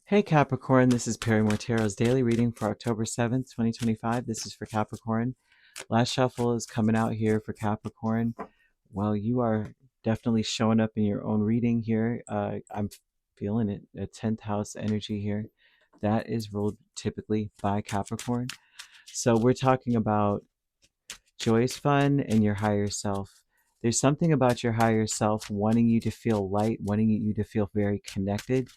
Hey Capricorn, this is Perrymore Tarot's daily reading for October 7th, 2025. This is for Capricorn. Last shuffle is coming out here for Capricorn. Well, you are definitely showing up in your own reading here. I'm feeling it, a 10th house energy here. That is ruled typically by Capricorn. So we're talking about joyous fun and your higher self. There's something about your higher self wanting you to feel light, wanting you to feel very connected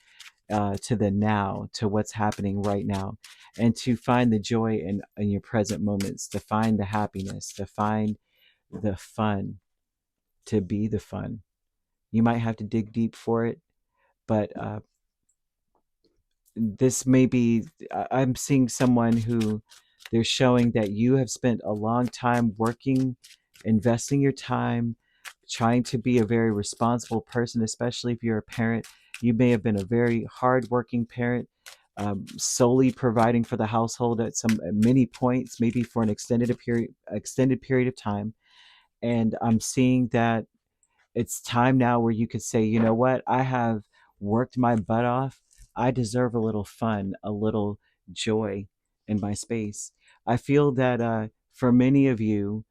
to the now, to what's happening right now, and to find the joy in your present moments, to find the happiness, to find the fun, to be the fun. You might have to dig deep for it, but this may be, I'm seeing someone who they're showing that you have spent a long time working, investing your time, trying to be a very responsible person, especially if you're a parent. You may have been a very hardworking parent, solely providing for the household at many points, maybe for an extended period of time. And I'm seeing that it's time now where you could say, you know what, I have worked my butt off. I deserve a little fun, a little joy in my space. I feel that for many of you,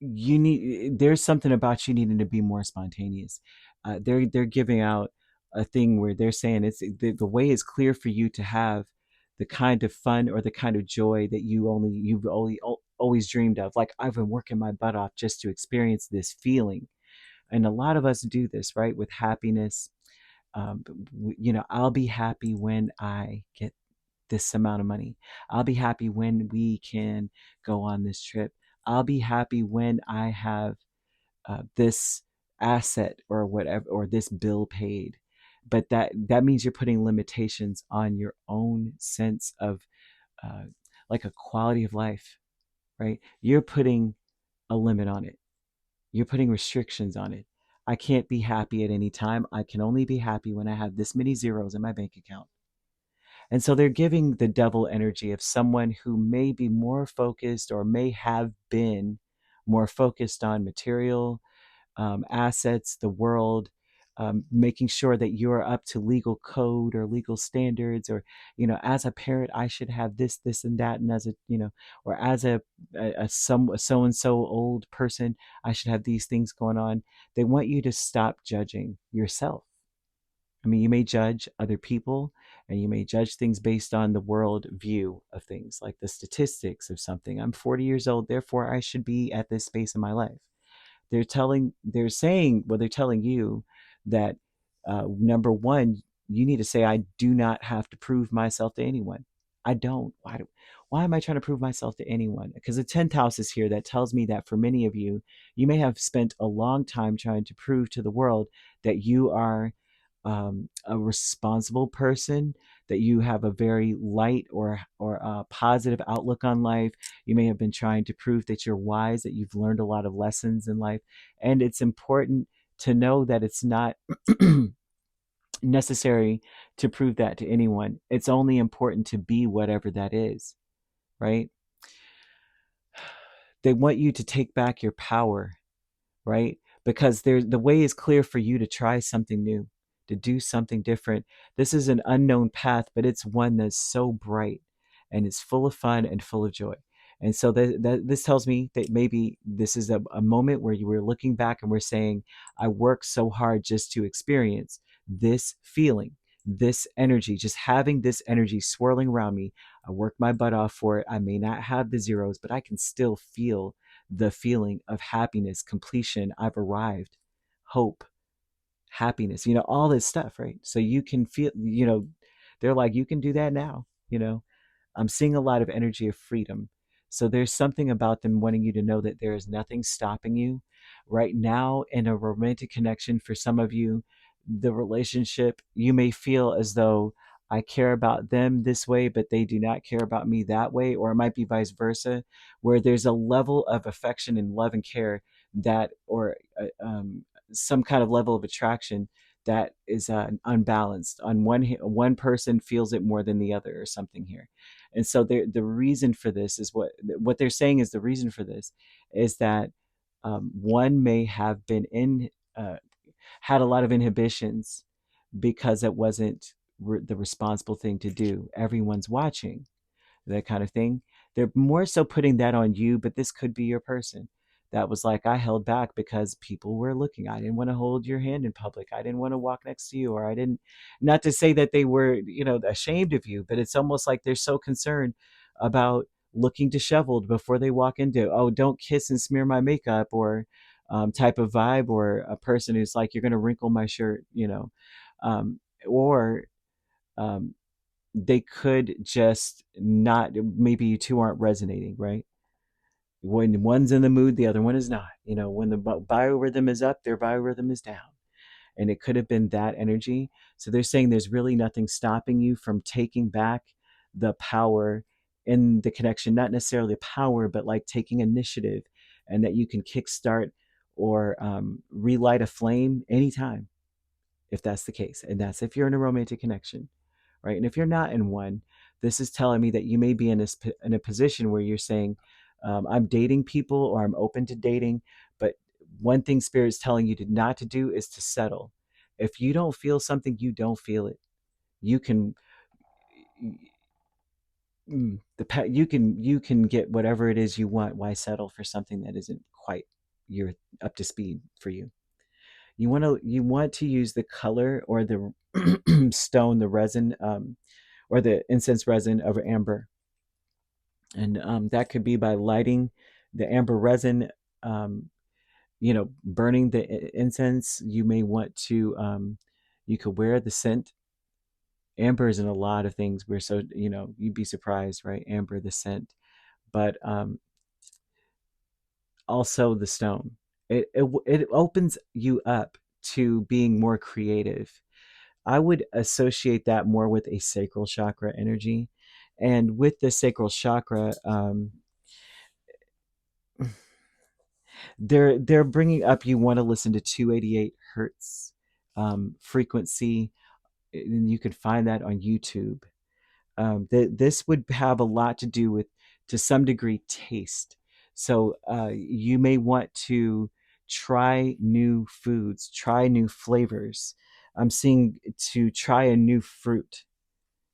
you need, there's something about you needing to be more spontaneous. They're giving out a thing where they're saying the way is clear for you to have the kind of fun or the kind of joy that you've only always dreamed of. Like, I've been working my butt off just to experience this feeling, and a lot of us do this, right, with happiness. I'll be happy when I get this amount of money. I'll be happy when we can go on this trip. I'll be happy when I have this asset or whatever, or this bill paid. But that means you're putting limitations on your own sense of uh, like a quality of life, right? You're putting a limit on it. You're putting restrictions on it. I can't be happy at any time. I can only be happy when I have this many zeros in my bank account. And so they're giving the devil energy of someone who may be more focused, or may have been more focused on material assets, the world, making sure that you're up to legal code or legal standards, or, as a parent, I should have this, and that, and as a, or as a so and so old person, I should have these things going on. They want you to stop judging yourself. I mean, you may judge other people, and you may judge things based on the world view of things, like the statistics of something. I'm 40 years old, therefore I should be at this space in my life. They're telling you that, number one, you need to say, I do not have to prove myself to anyone. I don't. Why am I trying to prove myself to anyone? Because the 10th house is here. That tells me that for many of you, you may have spent a long time trying to prove to the world that you are a responsible person, that you have a very light or a positive outlook on life. You may have been trying to prove that you're wise, that you've learned a lot of lessons in life. And it's important to know that it's not necessary to prove that to anyone. It's only important to be whatever that is, right? They want you to take back your power, right? Because the way is clear for you to try something new, to do something different. This is an unknown path, but it's one that's so bright, and it's full of fun and full of joy. And so this tells me that maybe this is a moment where you were looking back and we're saying, I worked so hard just to experience this feeling, this energy, just having this energy swirling around me. I worked my butt off for it. I may not have the zeros, but I can still feel the feeling of happiness, completion. I've arrived, hope, happiness, all this stuff, right? So you can feel, they're like, you can do that now. I'm seeing a lot of energy of freedom. So there's something about them wanting you to know that there is nothing stopping you right now in a romantic connection. For some of you, the relationship, you may feel as though, I care about them this way, but they do not care about me that way. Or it might be vice versa, where there's a level of affection and love and care that, or some kind of level of attraction that is unbalanced. On one person feels it more than the other, or something here. And so the reason for this is what they're saying is, the reason for this is that one may have been in. had a lot of inhibitions because it wasn't the responsible thing to do. Everyone's watching, that kind of thing. They're more so putting that on you, but this could be your person that was like, I held back because people were looking. I didn't want to hold your hand in public. I didn't want to walk next to you, or I didn't, not to say that they were, ashamed of you, but it's almost like they're so concerned about looking disheveled before they walk into, oh, don't kiss and smear my makeup, or type of vibe, or a person who's like, you're going to wrinkle my shirt, or um, they could just not, maybe you two aren't resonating, right? When one's in the mood, the other one is not. When the biorhythm is up, their biorhythm is down. And it could have been that energy. So they're saying there's really nothing stopping you from taking back the power in the connection, not necessarily power, but like taking initiative, and that you can kickstart or relight a flame anytime, if that's the case. And that's if you're in a romantic connection, right? And if you're not in one, this is telling me that you may be in a position where you're saying, I'm dating people, or I'm open to dating, but one thing Spirit's telling you not to do is to settle. If you don't feel something, you don't feel it. You can, you can get whatever it is you want. Why settle for something that isn't quite you're up to speed for you? You want to use the color or the stone, the resin, or the incense resin of amber. And that could be by lighting the amber resin, um, burning the incense. You may want to, you could wear the scent. Amber is in a lot of things. We're so, you'd be surprised, right? Amber, the scent. But also the stone. It opens you up to being more creative. I would associate that more with a sacral chakra energy. And with the sacral chakra, they're bringing up, you want to listen to 288 hertz frequency, and you can find that on YouTube. This would have a lot to do with, to some degree, taste. So you may want to try new foods, try new flavors. I'm seeing to try a new fruit,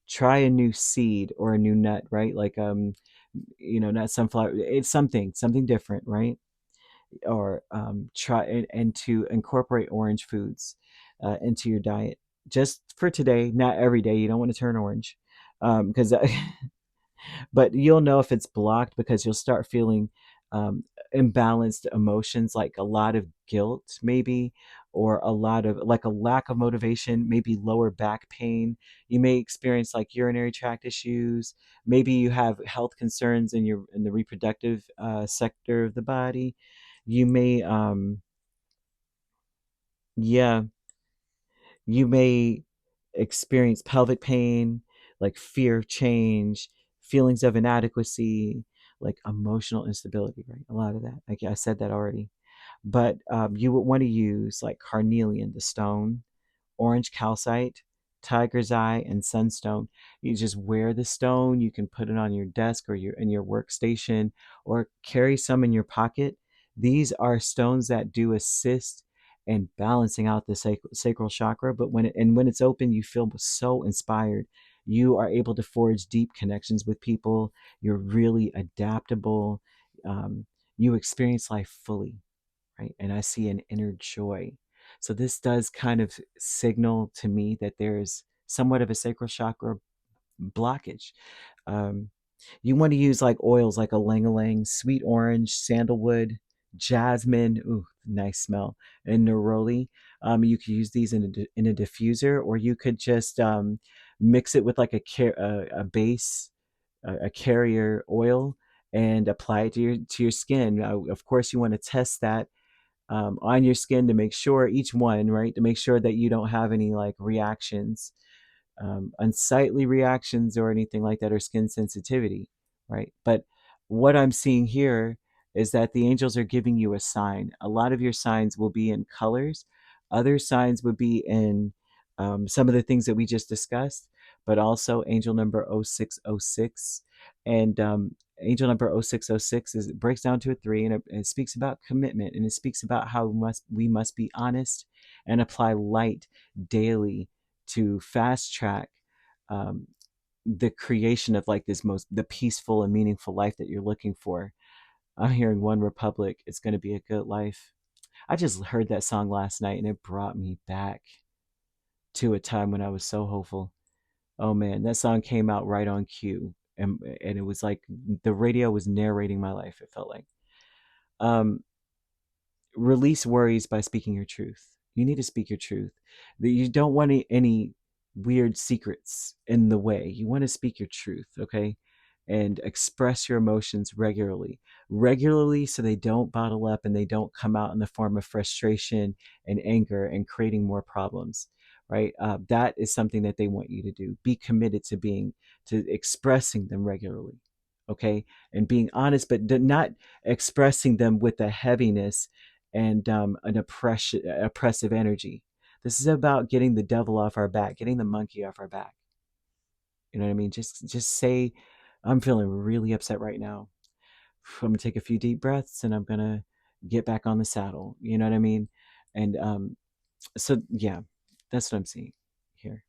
try a new seed or a new nut, right? Like not sunflower. It's something different, right? Or try and to incorporate orange foods into your diet, just for today, not every day. You don't want to turn orange, because but you'll know if it's blocked because you'll start feeling imbalanced emotions, like a lot of guilt maybe, or a lot of, like, a lack of motivation, maybe lower back pain. You may experience like urinary tract issues. Maybe you have health concerns in the reproductive sector of the body. You may yeah, you may experience pelvic pain, like fear of change, feelings of inadequacy, like emotional instability, right? A lot of that. Like I said that already. But you would want to use like carnelian, the stone, orange calcite, tiger's eye, and sunstone. You just wear the stone. You can put it on your desk or in your workstation, or carry some in your pocket. These are stones that do assist in balancing out the sacral chakra. But when it's open, you feel so inspired. You are able to forge deep connections with people. You're really adaptable. Um, you experience life fully, right? And I see an inner joy. So this does kind of signal to me that there's somewhat of a sacral chakra blockage. Um, you want to use like oils like a lang, sweet orange, sandalwood, jasmine. Ooh, nice smell. And neroli. You could use these in a diffuser, or you could just mix it with like a base, a carrier oil, and apply it to your skin. Of course, you want to test that on your skin to make sure, each one, right, to make sure that you don't have any like reactions, unsightly reactions or anything like that, or skin sensitivity, right? But what I'm seeing here is that the angels are giving you a sign. A lot of your signs will be in colors. Other signs would be in some of the things that we just discussed, but also angel number 0606. And Angel number 0606 is, it breaks down to a 3, and it speaks about commitment, and it speaks about how we must be honest and apply light daily to fast track um, the creation of like the peaceful and meaningful life that you're looking for. I'm hearing One Republic. It's going to be a good life. I just heard that song last night and it brought me back to a time when I was so hopeful. Oh man, that song came out right on cue, and it was like the radio was narrating my life. It felt like. Um, Release worries by speaking your truth. You need to speak your truth. You don't want any weird secrets in the way. You want to speak your truth, okay? And express your emotions regularly, so they don't bottle up and they don't come out in the form of frustration and anger and creating more problems, right? That is something that they want you to do. Be committed to expressing them regularly, okay? And being honest, but not expressing them with a heaviness and an oppressive energy. This is about getting the devil off our back, getting the monkey off our back. You know what I mean? Just say, I'm feeling really upset right now. I'm gonna take a few deep breaths and I'm gonna get back on the saddle. You know what I mean? And so yeah, that's what I'm seeing here.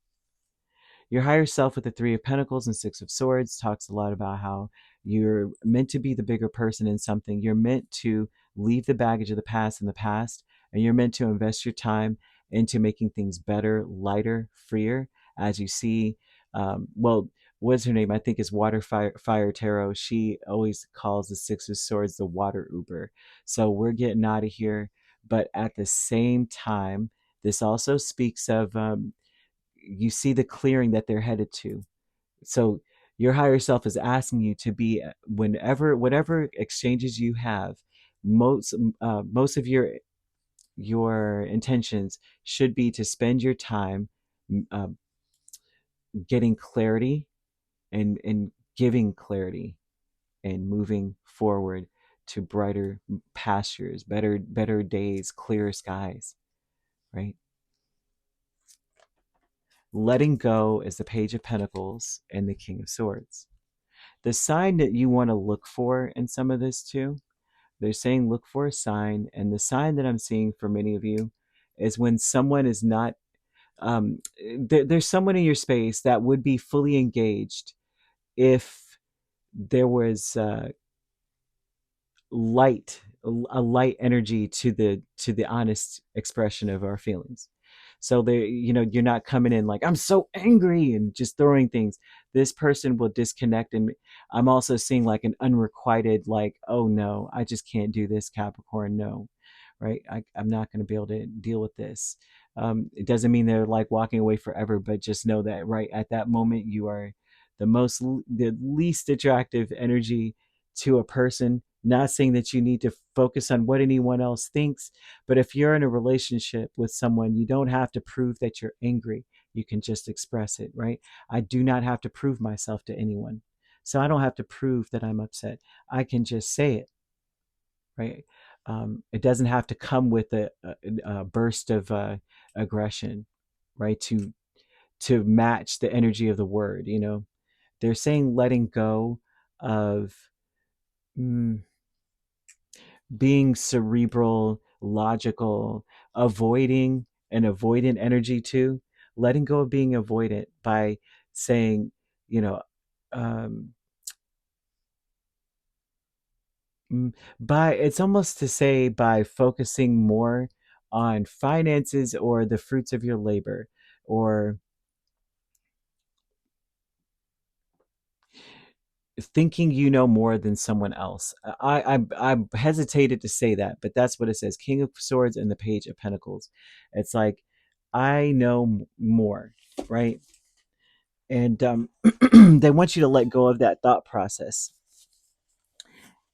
Your higher self with the Three of Pentacles and Six of Swords talks a lot about how you're meant to be the bigger person in something. You're meant to leave the baggage of the past in the past, and you're meant to invest your time into making things better, lighter, freer. As you see, well, what's her name? I think is Fire Tarot. She always calls the Six of Swords the water Uber. So we're getting out of here. But at the same time, this also speaks of you see the clearing that they're headed to. So your higher self is asking you to be, whatever exchanges you have, most of your intentions should be to spend your time uh, getting clarity and giving clarity and moving forward to brighter pastures, better days, clearer skies, right? Letting go is the Page of Pentacles and the King of Swords. The sign that you want to look for in some of this too, they're saying look for a sign. And the sign that I'm seeing for many of you is when someone is not, there's someone in your space that would be fully engaged if there was a light energy to the honest expression of our feelings. So they, you're not coming in like, I'm so angry and just throwing things. This person will disconnect. And I'm also seeing like an unrequited, like, oh no, I just can't do this, Capricorn. No, right? I'm not going to be able to deal with this. It doesn't mean they're like walking away forever, but just know that right at that moment you are the least attractive energy to a person. Not saying that you need to focus on what anyone else thinks, but if you're in a relationship with someone, you don't have to prove that you're angry. You can just express it, right? I do not have to prove myself to anyone. So I don't have to prove that I'm upset. I can just say it, right? It doesn't have to come with a burst of aggression, right? To match the energy of the word, They're saying letting go of mm, being cerebral, logical, avoiding an avoidant energy too, letting go of being avoidant by saying, you know, um, by it's almost to say by focusing more on finances or the fruits of your labor, or thinking you know more than someone else. I hesitated to say that, but that's what it says. King of Swords and the Page of Pentacles. It's like I know more, right? And they want you to let go of that thought process,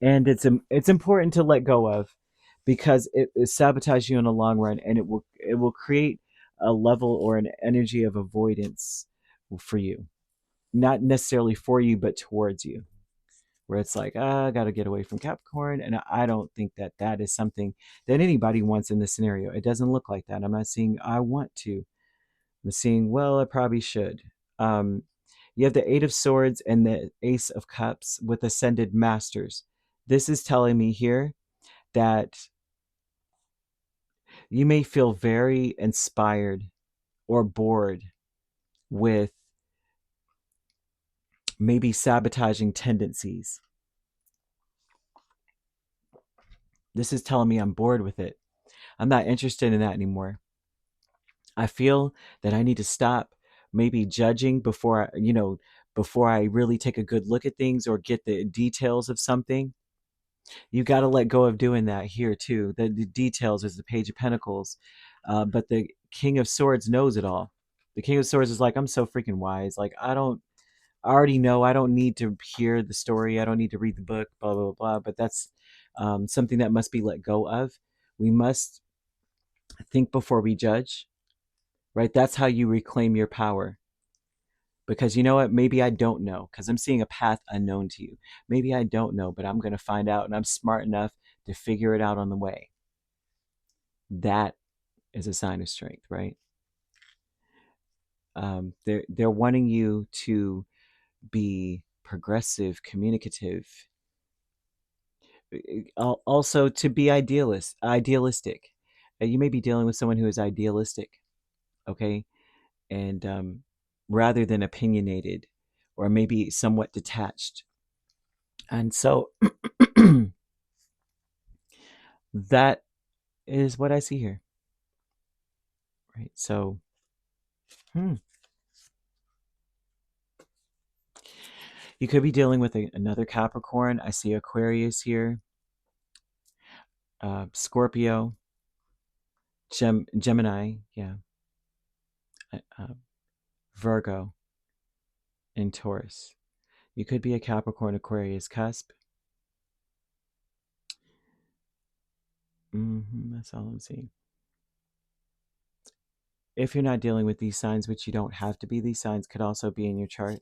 and it's important to let go of because it sabotages you in the long run, and it will create a level or an energy of avoidance for you, not necessarily for you, but towards you, where it's like, I got to get away from Capricorn. And I don't think that that is something that anybody wants in this scenario. It doesn't look like that. I'm not seeing I want to. I'm seeing, well, I probably should. Um, You have the Eight of Swords and the Ace of Cups with Ascended Masters. This is telling me here that you may feel very inspired or bored with maybe sabotaging tendencies. This is telling me I'm bored with it. I'm not interested in that anymore. I feel that I need to stop maybe judging before I really take a good look at things or get the details of something. You got to let go of doing that here too. The details is the Page of Pentacles, but the King of Swords knows it all. The King of Swords is like, I'm so freaking wise. Like, I already know. I don't need to hear the story. I don't need to read the book. Blah blah blah. But that's something that must be let go of. We must think before we judge. Right? That's how you reclaim your power. Because you know what? Maybe I don't know, because I'm seeing a path unknown to you. Maybe I don't know, but I'm going to find out, and I'm smart enough to figure it out on the way. That is a sign of strength, right? They're wanting you to be progressive, communicative, also to be idealistic. You may be dealing with someone who is idealistic, okay, and rather than opinionated or maybe somewhat detached. And so that is what I see here, right? So, you could be dealing with another Capricorn. I see Aquarius here, Scorpio, Gemini, yeah, Virgo, and Taurus. You could be a Capricorn Aquarius cusp. That's all I'm seeing. If you're not dealing with these signs, which you don't have to be, these signs could also be in your chart.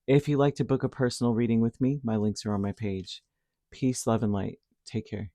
If you'd like to book a personal reading with me, my links are on my page. Peace, love, and light. Take care.